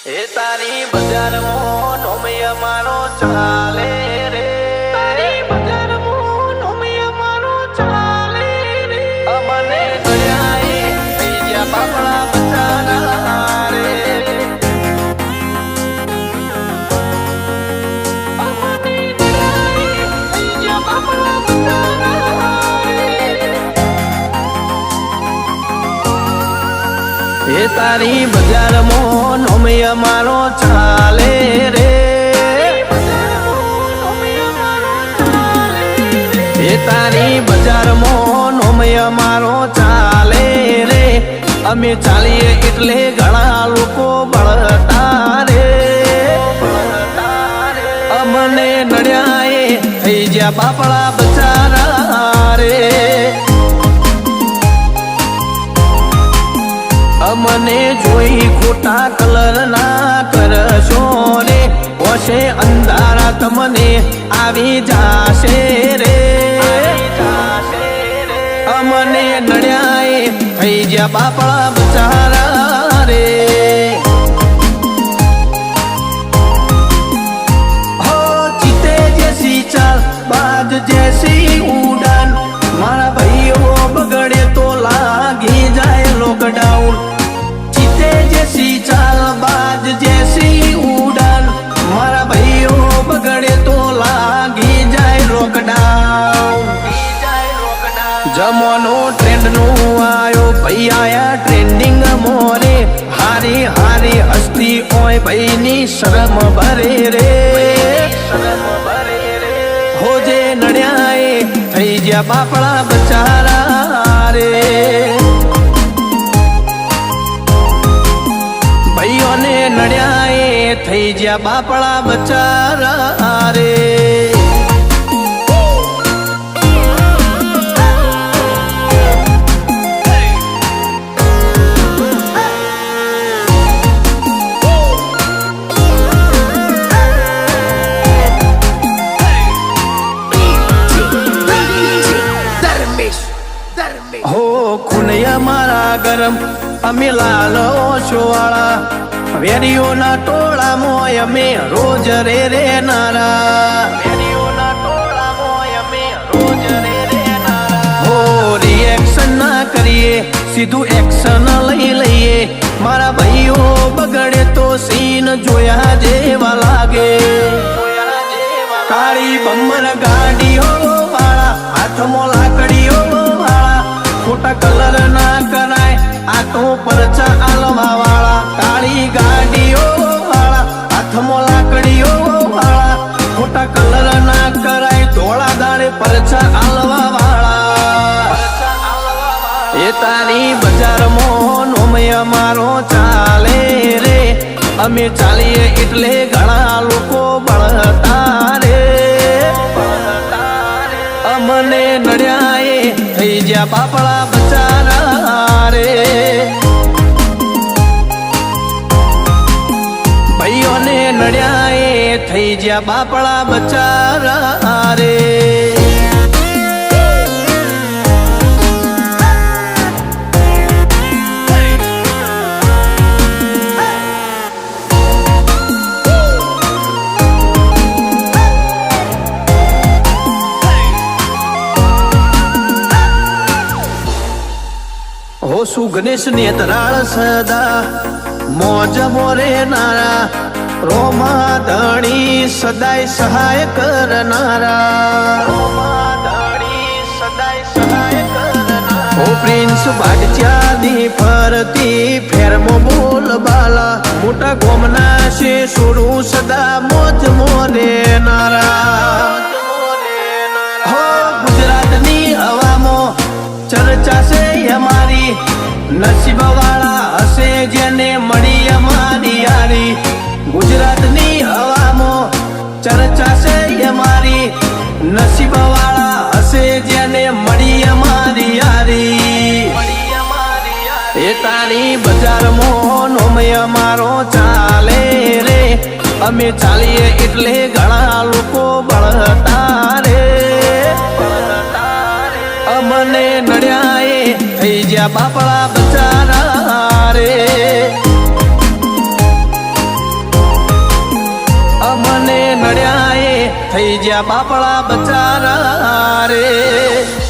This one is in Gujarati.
એ તારી બજારમાં નોમય મારો ચાલે રે, તારી બજારમાં નોમય મારો ચાલે રે, અમને દયાએ થઈ ગયા બાપડા બચારા રે, અમને દયાએ થઈ ગયા બાપડા બચારા રે, એ તારી બજારમાં નોમય મારો ચાલે રે, એ તારી બજારમાં નોમય મારો ચાલે રે, અમે ચાલીએ એટલે ઘણા લોકો બળતા રે, અમને નડ્યાએ થઈ ગયા બાપડા બચારા રે, અમને જોઈ ખોટા કલર ના કરશો રે, ઓશે અંધારા તમને આવી જાશે રે, અમને નડ્યાએ થઈ ગયા બાપડા બચારા રે, હો ચીતે જેસી ચાલ બાજ જેસી ઉડાન, મારા ભાઈઓ બગડે તો લાગી જાય લોકડાઉન, જેસી ચાલ બાજ જેસી ઉડાન, મારા ભાઈઓ બગડે તો લાગી જાય લોકડાઉન, જમવાનો ટ્રેન્ડ નું આયો ભાઈ આયા ટ્રેન્ડિંગ મોરે, હારી હારી હસ્તી ઓય ભાઈ ની શરમ ભરે રે, હોજે નડ્યાએ થઈ ગયા બાપડા બચારા રે, ભાઈઓને નડ્યાએ થઈ ગયા બાપડા બચારા રે, હો ખુનૈયા મારા ગરમ અમે લાલ ઓછોવાળા, વેરીઓના ટોળા મોય અમે રોજ રે રે નારા, વેરીઓના ટોળા મોય અમે રોજ રે રે નારા, હો રિએક્શન ના કરીએ સીધું એક્શન લઈ લઈએ, મારા ભાઈઓ બગડે તો સીન જોયા જેવા લાગે, કાળી બમ્મર ગાડીઓ વાળા હાથમાં લાકડીઓ વાળા, ખોટા કલર ના કરાય આ તો પરચા આલવા વાળા, કાળી ગાડીઓ વાળા હાથમાં લાકડીઓ વાળા, ખોટા કલર ના કરાય ધોળા દાડે પરચા આલવા વાળા, એ તારી બજારમાં નોમય મારો ચાલે રે, અમે ચાલીએ એટલે ઘણા લોકો બળતા રે, અમને નડ્યાએ થઈ ગયા બાપડા બચારા રે, ભાઈઓને નડ્યાએ થઈ ગયા બાપડા બચારા રે, શું ગણેશ નેતરાળ સદા મોજ મોરે નારા, રોમા ધણી સદાય સહાય કરનારા, ઓ પ્રિન્સ બાગચાની ફરતી ફેરમો બોલ બાલા, મોટા ગોમના છે છોડું સદા મોજ મોરે નારા, હો ગુજરાતની હવામાં ચર્ચા છે અમારી, નસીબ વાળા હશે જેને મળી અમારી યારી, ગુજરાતની હવામાં ચર્ચા છે અમારી, નસીબ વાળા હશે જેને મળી અમારી યારી, એ તારી બજારમાં નોમય મારો ચાલે રે, અમે ચાલીએ એટલે ઘણા લોકો બળતા રે, અમને નડ્યાએ થઈ ગયા બાપડા બચારા રે, થઈ ગયા બાપડા બચારા રે